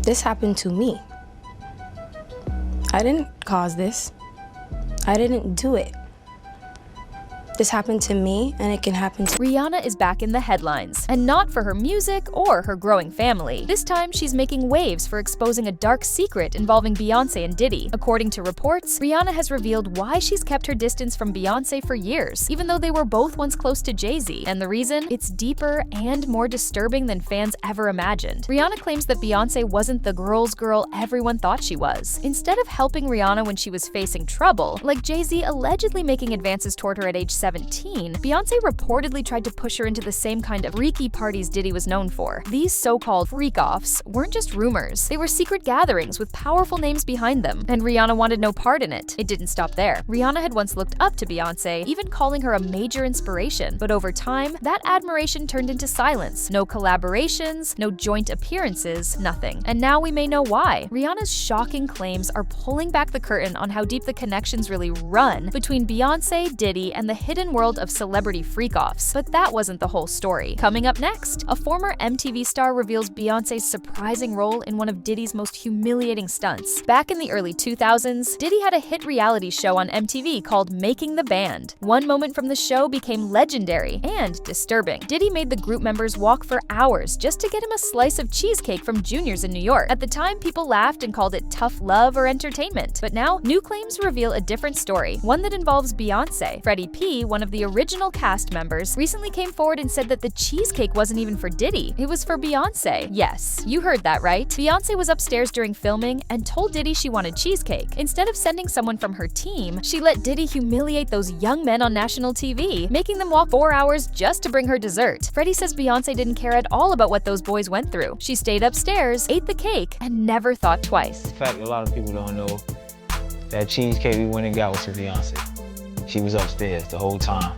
This happened to me. I didn't cause this. I didn't do it. This happened to me, and it can happen to Rihanna is back in the headlines, and not for her music or her growing family. This time, she's making waves for exposing a dark secret involving Beyoncé and Diddy. According to reports, Rihanna has revealed why she's kept her distance from Beyoncé for years, even though they were both once close to Jay-Z. And the reason? It's deeper and more disturbing than fans ever imagined. Rihanna claims that Beyoncé wasn't the girl's girl everyone thought she was. Instead of helping Rihanna when she was facing trouble, like Jay-Z allegedly making advances toward her at age 17, Beyoncé reportedly tried to push her into the same kind of freaky parties Diddy was known for. These so-called freak-offs weren't just rumors. They were secret gatherings with powerful names behind them, and Rihanna wanted no part in it. It didn't stop there. Rihanna had once looked up to Beyoncé, even calling her a major inspiration. But over time, that admiration turned into silence. No collaborations, no joint appearances, nothing. And now we may know why. Rihanna's shocking claims are pulling back the curtain on how deep the connections really run between Beyoncé, Diddy, and the hidden world of celebrity freak-offs. But that wasn't the whole story. Coming up next, a former MTV star reveals Beyoncé's surprising role in one of Diddy's most humiliating stunts. Back in the early 2000s, Diddy had a hit reality show on MTV called Making the Band. One moment from the show became legendary and disturbing. Diddy made the group members walk for hours just to get him a slice of cheesecake from Junior's in New York. At the time, people laughed and called it tough love or entertainment. But now, new claims reveal a different story, one that involves Beyoncé. Freddie P, one of the original cast members, recently came forward and said that the cheesecake wasn't even for Diddy, it was for Beyoncé. Yes, you heard that right. Beyoncé was upstairs during filming and told Diddy she wanted cheesecake. Instead of sending someone from her team, she let Diddy humiliate those young men on national TV, making them walk 4 hours just to bring her dessert. Freddie says Beyoncé didn't care at all about what those boys went through. She stayed upstairs, ate the cake, and never thought twice. In fact, a lot of people don't know that cheesecake we went and got was for Beyoncé. She was upstairs the whole time.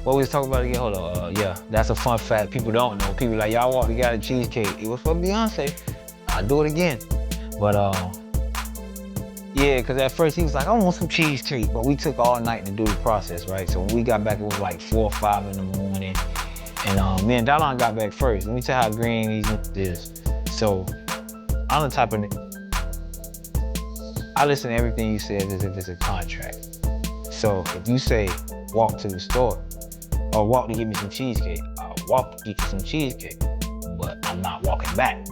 What we was talking about again? Hold on. Yeah, that's a fun fact people don't know. People like, y'all walked and got a cheesecake. It was for Beyoncé. I'll do it again. But yeah, because at first he was like, I want some cheesecake. But we took all night to do the process, right? So when we got back, it was like 4 or 5 in the morning. And me and Dallon got back first. Let me tell you how green these is. So I'm the type of nigga. I listen to everything you said as if it's a contract. So if you say, walk to the store, or walk to get me some cheesecake, I'll walk to get you some cheesecake, but I'm not walking back.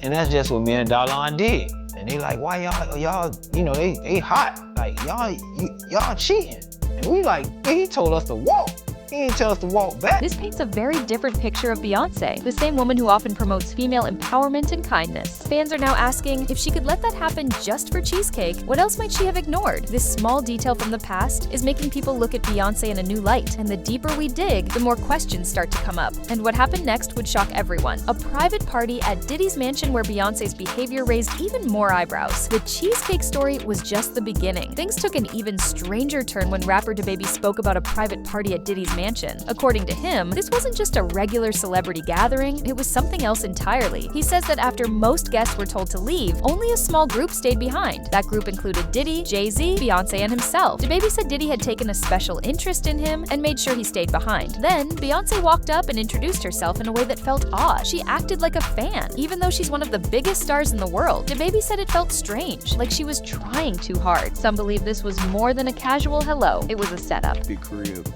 And that's just what me and Dallon did. And they like, why y'all, you know, they hot. Like, y'all cheating. And we like, he told us to walk. He didn't tell us to walk back. This paints a very different picture of Beyoncé, the same woman who often promotes female empowerment and kindness. Fans are now asking, if she could let that happen just for cheesecake, what else might she have ignored? This small detail from the past is making people look at Beyoncé in a new light, and the deeper we dig, the more questions start to come up. And what happened next would shock everyone. A private party at Diddy's mansion where Beyoncé's behavior raised even more eyebrows. The cheesecake story was just the beginning. Things took an even stranger turn when rapper DaBaby spoke about a private party at Diddy's mansion. According to him, this wasn't just a regular celebrity gathering, it was something else entirely. He says that after most guests were told to leave, only a small group stayed behind. That group included Diddy, Jay-Z, Beyoncé, and himself. DaBaby said Diddy had taken a special interest in him and made sure he stayed behind. Then, Beyoncé walked up and introduced herself in a way that felt odd. She acted like a fan, even though she's one of the biggest stars in the world. DaBaby said it felt strange, like she was trying too hard. Some believe this was more than a casual hello, it was a setup. Big crib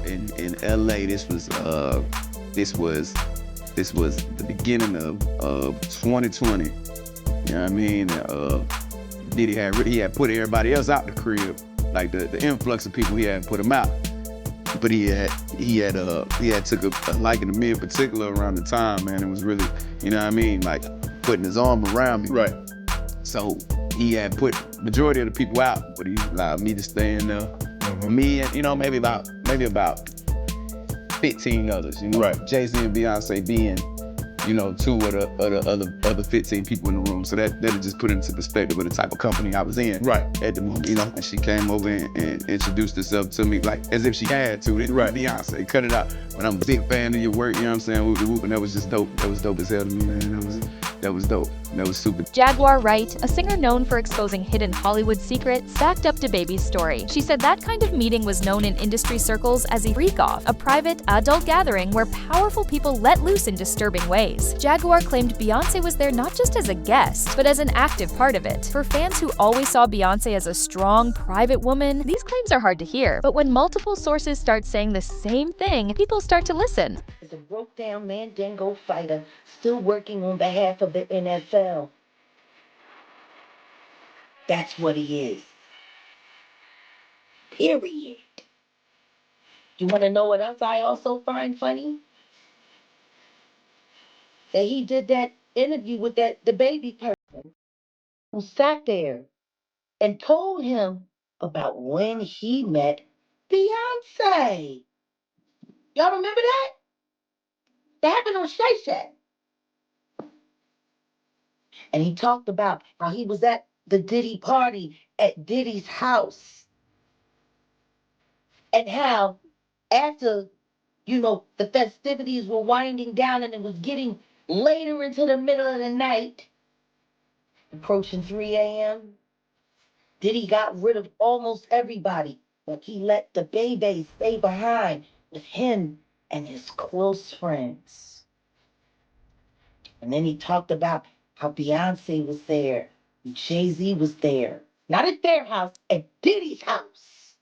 in LA. This was the beginning of 2020. You know what I mean? Diddy had put everybody else out the crib, like the influx of people, he had put them out. But he had took a liking to me in particular around the time, man. It was really, you know what I mean, like putting his arm around me. Right. So he had put majority of the people out, but he allowed me to stay in there. Me and, you know, maybe about 15 others, you know. Right. Jay-Z and Beyoncé being, you know, 2 of the other 15 people in the room. So that just put into perspective of the type of company I was in. Right. At the moment, you know. And she came over and introduced herself to me like as if she had to. Right. Beyoncé, cut it out. But I'm a big fan of your work, you know what I'm saying? Whoop, whoop, and that was just dope. That was dope as hell to me, man. That was dope. That was super. Jaguar Wright, a singer known for exposing hidden Hollywood secrets, backed up DaBaby's story. She said that kind of meeting was known in industry circles as a freak-off, a private, adult gathering where powerful people let loose in disturbing ways. Jaguar claimed Beyoncé was there not just as a guest, but as an active part of it. For fans who always saw Beyoncé as a strong, private woman, these claims are hard to hear. But when multiple sources start saying the same thing, people start to listen. Is a broke-down Mandingo fighter still working on behalf of the NFL. That's what he is. Period. You want to know what else I also find funny? That he did that interview with the baby person who sat there and told him about when he met Beyonce. Y'all remember that? That happened on Shay Shay. And he talked about how he was at the Diddy party at Diddy's house. And how after, the festivities were winding down and it was getting later into the middle of the night, approaching 3 a.m., Diddy got rid of almost everybody, but he let the baby stay behind with him and his close friends. And then he talked about how Beyonce was there, and Jay-Z was there. Not at their house, at Diddy's house.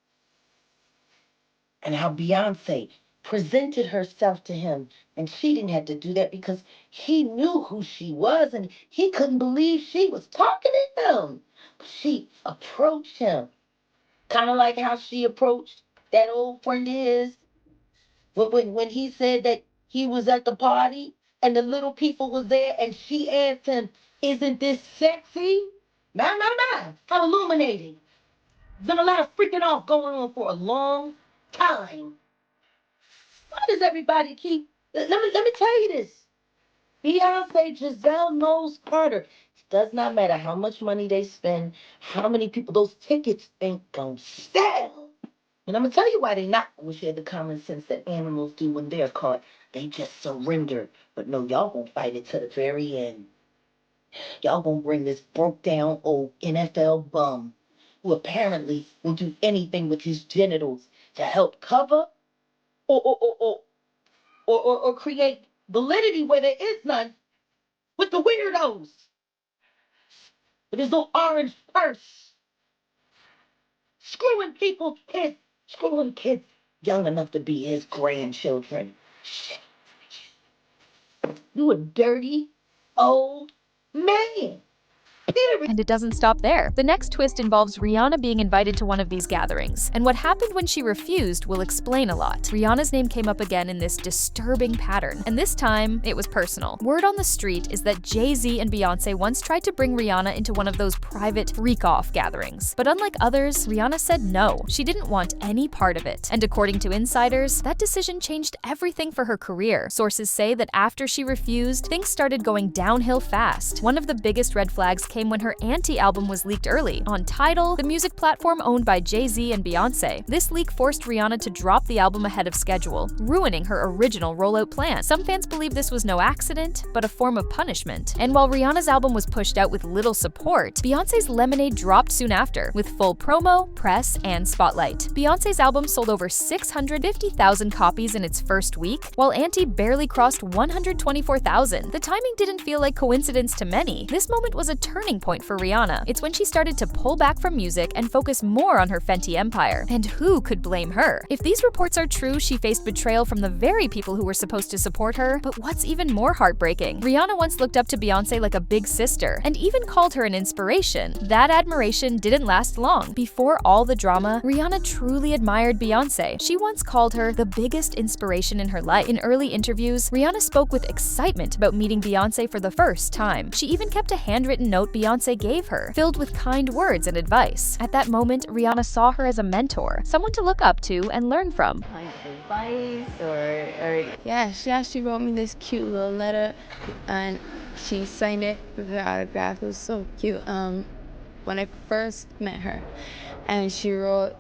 And how Beyonce presented herself to him, and she didn't have to do that because he knew who she was, and he couldn't believe she was talking to him. But she approached him, kind of like how she approached that old friend of his when he said that he was at the party and the little people was there, and she asked him, "Isn't this sexy?" My, how illuminating. There's been a lot of freaking off going on for a long time. Why does everybody keep? Let me tell you this. Beyonce, Giselle knows Carter. It does not matter how much money they spend, how many people those tickets ain't gonna sell. And I'm gonna tell you why they not. I wish you had the common sense that animals do when they're caught. They just surrender. But no, y'all gonna fight it to the very end. Y'all gonna bring this broke down old NFL bum who apparently will do anything with his genitals to help cover or create validity where there is none with the weirdos. With his little orange purse. Screwing people's kids. Screwing kids young enough to be his grandchildren. Shit. You a dirty old man. And it doesn't stop there. The next twist involves Rihanna being invited to one of these gatherings, and what happened when she refused will explain a lot. Rihanna's name came up again in this disturbing pattern, and this time, it was personal. Word on the street is that Jay-Z and Beyoncé once tried to bring Rihanna into one of those private freak-off gatherings. But unlike others, Rihanna said no. She didn't want any part of it. And according to insiders, that decision changed everything for her career. Sources say that after she refused, things started going downhill fast. One of the biggest red flags came when her Anti album was leaked early on Tidal, the music platform owned by Jay-Z and Beyoncé. This leak forced Rihanna to drop the album ahead of schedule, ruining her original rollout plan. Some fans believe this was no accident, but a form of punishment. And while Rihanna's album was pushed out with little support, Beyoncé's Lemonade dropped soon after, with full promo, press, and spotlight. Beyoncé's album sold over 650,000 copies in its first week, while Anti barely crossed 124,000. The timing didn't feel like coincidence to many. This moment was a turning point for Rihanna. It's when she started to pull back from music and focus more on her Fenty empire. And who could blame her? If these reports are true, she faced betrayal from the very people who were supposed to support her. But what's even more heartbreaking? Rihanna once looked up to Beyoncé like a big sister, and even called her an inspiration. That admiration didn't last long. Before all the drama, Rihanna truly admired Beyoncé. She once called her the biggest inspiration in her life. In early interviews, Rihanna spoke with excitement about meeting Beyoncé for the first time. She even kept a handwritten note Beyoncé gave her, filled with kind words and advice. At that moment, Rihanna saw her as a mentor, someone to look up to and learn from. Like advice or yeah, she actually wrote me this cute little letter and she signed it with her autograph. It was so cute. When I first met her, and she wrote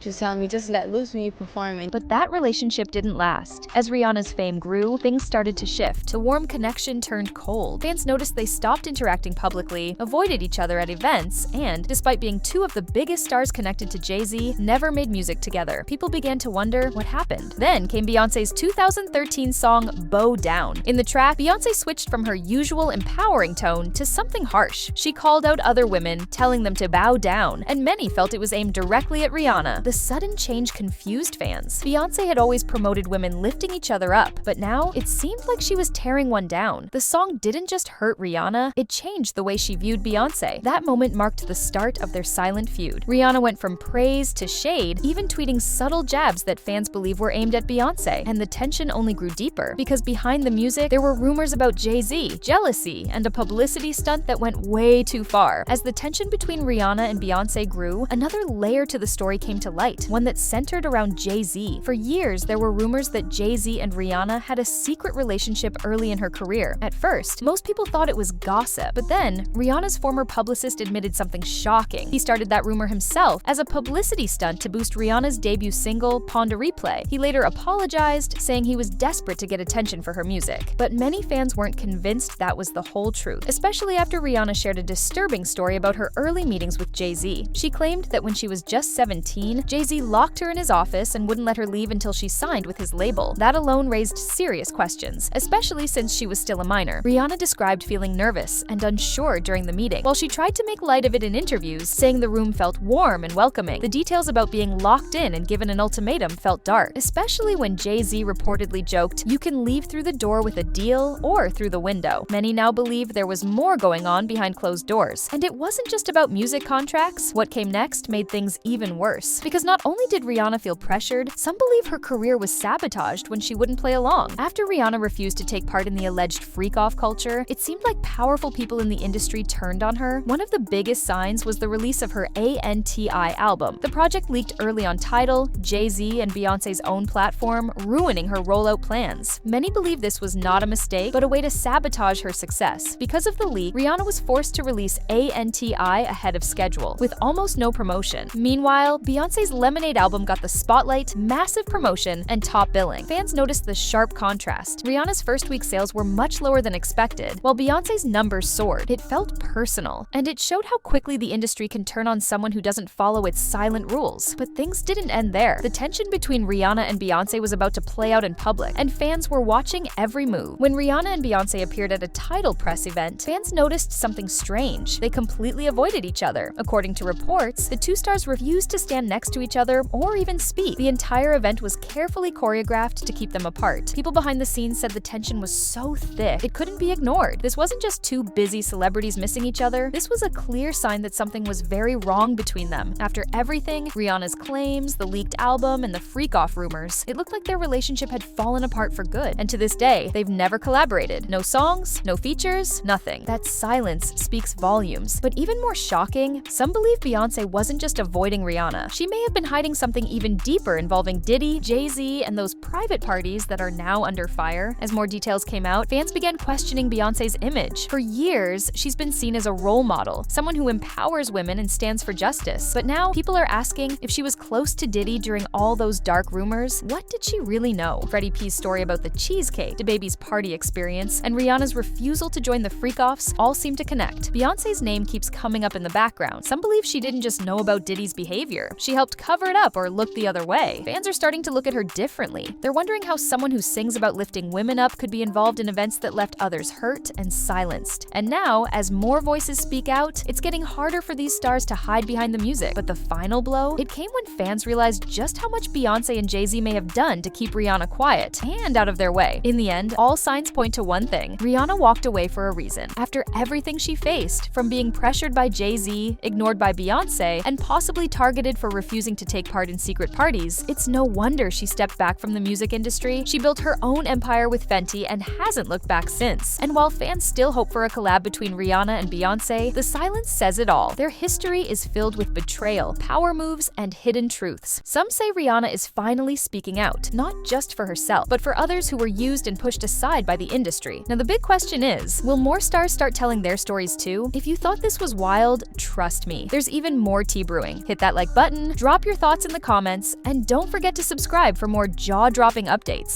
just telling me, just let loose when you performing. But that relationship didn't last. As Rihanna's fame grew, things started to shift. The warm connection turned cold. Fans noticed they stopped interacting publicly, avoided each other at events, and, despite being two of the biggest stars connected to Jay-Z, never made music together. People began to wonder what happened. Then came Beyoncé's 2013 song, Bow Down. In the track, Beyoncé switched from her usual empowering tone to something harsh. She called out other women, telling them to bow down, and many felt it was aimed directly at Rihanna. The sudden change confused fans. Beyoncé had always promoted women lifting each other up, but now it seemed like she was tearing one down. The song didn't just hurt Rihanna, it changed the way she viewed Beyoncé. That moment marked the start of their silent feud. Rihanna went from praise to shade, even tweeting subtle jabs that fans believe were aimed at Beyoncé, and the tension only grew deeper, because behind the music, there were rumors about Jay-Z, jealousy, and a publicity stunt that went way too far. As the tension between Rihanna and Beyoncé grew, another layer to the story came to light, one that centered around Jay-Z. For years, there were rumors that Jay-Z and Rihanna had a secret relationship early in her career. At first, most people thought it was gossip, but then Rihanna's former publicist admitted something shocking. He started that rumor himself as a publicity stunt to boost Rihanna's debut single, Pon de Replay. He later apologized, saying he was desperate to get attention for her music. But many fans weren't convinced that was the whole truth, especially after Rihanna shared a disturbing story about her early meetings with Jay-Z. She claimed that when she was just 17, Jay-Z locked her in his office and wouldn't let her leave until she signed with his label. That alone raised serious questions, especially since she was still a minor. Rihanna described feeling nervous and unsure during the meeting, while she tried to make light of it in interviews, saying the room felt warm and welcoming. The details about being locked in and given an ultimatum felt dark, especially when Jay-Z reportedly joked, "You can leave through the door with a deal or through the window." Many now believe there was more going on behind closed doors. And it wasn't just about music contracts. What came next made things even worse, because not only did Rihanna feel pressured, some believe her career was sabotaged when she wouldn't play along. After Rihanna refused to take part in the alleged freak-off culture, it seemed like powerful people in the industry turned on her. One of the biggest signs was the release of her ANTI album. The project leaked early on Tidal, Jay-Z, and Beyoncé's own platform, ruining her rollout plans. Many believe this was not a mistake, but a way to sabotage her success. Because of the leak, Rihanna was forced to release ANTI ahead of schedule, with almost no promotion. Meanwhile, Beyoncé's Lemonade album got the spotlight, massive promotion, and top billing. Fans noticed the sharp contrast. Rihanna's first week sales were much lower than expected, while Beyoncé's numbers soared. It felt personal, and it showed how quickly the industry can turn on someone who doesn't follow its silent rules. But things didn't end there. The tension between Rihanna and Beyoncé was about to play out in public, and fans were watching every move. When Rihanna and Beyoncé appeared at a Tidal press event, fans noticed something strange. They completely avoided each other. According to reports, the two stars refused to stand next to each other or even speak. The entire event was carefully choreographed to keep them apart. People behind the scenes said the tension was so thick, it couldn't be ignored. This wasn't just two busy celebrities missing each other. This was a clear sign that something was very wrong between them. After everything, Rihanna's claims, the leaked album, and the freak-off rumors, it looked like their relationship had fallen apart for good. And to this day, they've never collaborated. No songs, no features, nothing. That silence speaks volumes. But even more shocking, some believe Beyoncé wasn't just avoiding Rihanna. She may have been hiding something even deeper involving Diddy, Jay-Z, and those private parties that are now under fire. As more details came out, fans began questioning Beyoncé's image. For years, she's been seen as a role model, someone who empowers women and stands for justice. But now, people are asking if she was close to Diddy during all those dark rumors. What did she really know? Freddie P's story about the cheesecake, DaBaby's party experience, and Rihanna's refusal to join the freak-offs all seem to connect. Beyoncé's name keeps coming up in the background. Some believe she didn't just know about Diddy's behavior. She helped cover it up or look the other way. Fans are starting to look at her differently. They're wondering how someone who sings about lifting women up could be involved in events that left others hurt and silenced. And now, as more voices speak out, it's getting harder for these stars to hide behind the music. But the final blow? It came when fans realized just how much Beyoncé and Jay-Z may have done to keep Rihanna quiet and out of their way. In the end, all signs point to one thing. Rihanna walked away for a reason. After everything she faced, from being pressured by Jay-Z, ignored by Beyoncé, and possibly targeted for refusing to take part in secret parties, it's no wonder she stepped back from the music industry. She built her own empire with Fenty and hasn't looked back since. And while fans still hope for a collab between Rihanna and Beyoncé, the silence says it all. Their history is filled with betrayal, power moves, and hidden truths. Some say Rihanna is finally speaking out, not just for herself, but for others who were used and pushed aside by the industry. Now the big question is, will more stars start telling their stories too? If you thought this was wild, trust me, there's even more tea brewing. Hit that like button, drop Drop your thoughts in the comments, and don't forget to subscribe for more jaw-dropping updates.